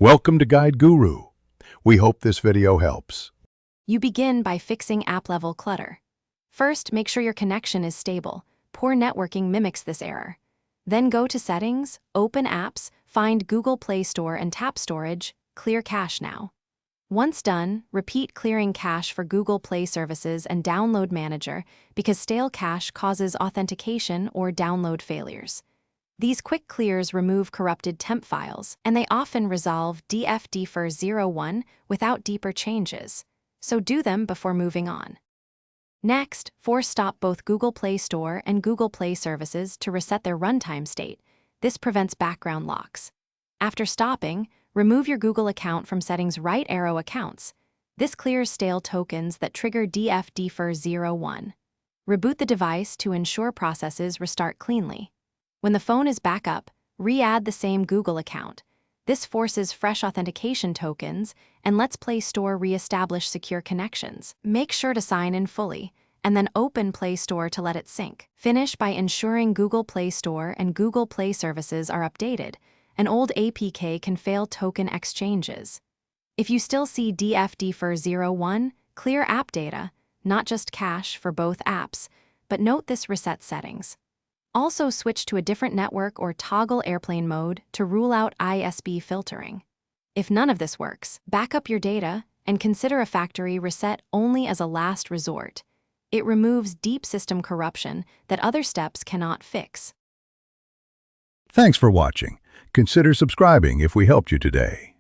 Welcome to Guide Guru. We hope this video helps. You begin by fixing app-level clutter. First, make sure your connection is stable. Poor networking mimics this error. Then go to Settings, Open Apps, find Google Play Store and tap Storage, clear cache now. Once done, repeat clearing cache for Google Play services and Download Manager because stale cache causes authentication or download failures. These quick clears remove corrupted temp files, and they often resolve Df-dferh-01 without deeper changes, so do them before moving on. Next, force stop both Google Play Store and Google Play services to reset their runtime state. This prevents background locks. After stopping, remove your Google account from Settings right arrow Accounts. This clears stale tokens that trigger Df-dferh-01. Reboot the device to ensure processes restart cleanly. When the phone is back up, re-add the same Google account. This forces fresh authentication tokens and lets Play Store re-establish secure connections. Make sure to sign in fully, and then open Play Store to let it sync. Finish by ensuring Google Play Store and Google Play services are updated. An old APK can fail token exchanges. If you still see Df-dferh-01, clear app data, not just cache for both apps, but note this reset settings. Also switch to a different network or toggle airplane mode to rule out ISP filtering. If none of this works, back up your data and consider a factory reset only as a last resort. It removes deep system corruption that other steps cannot fix. Thanks for watching. Consider subscribing if we helped you today.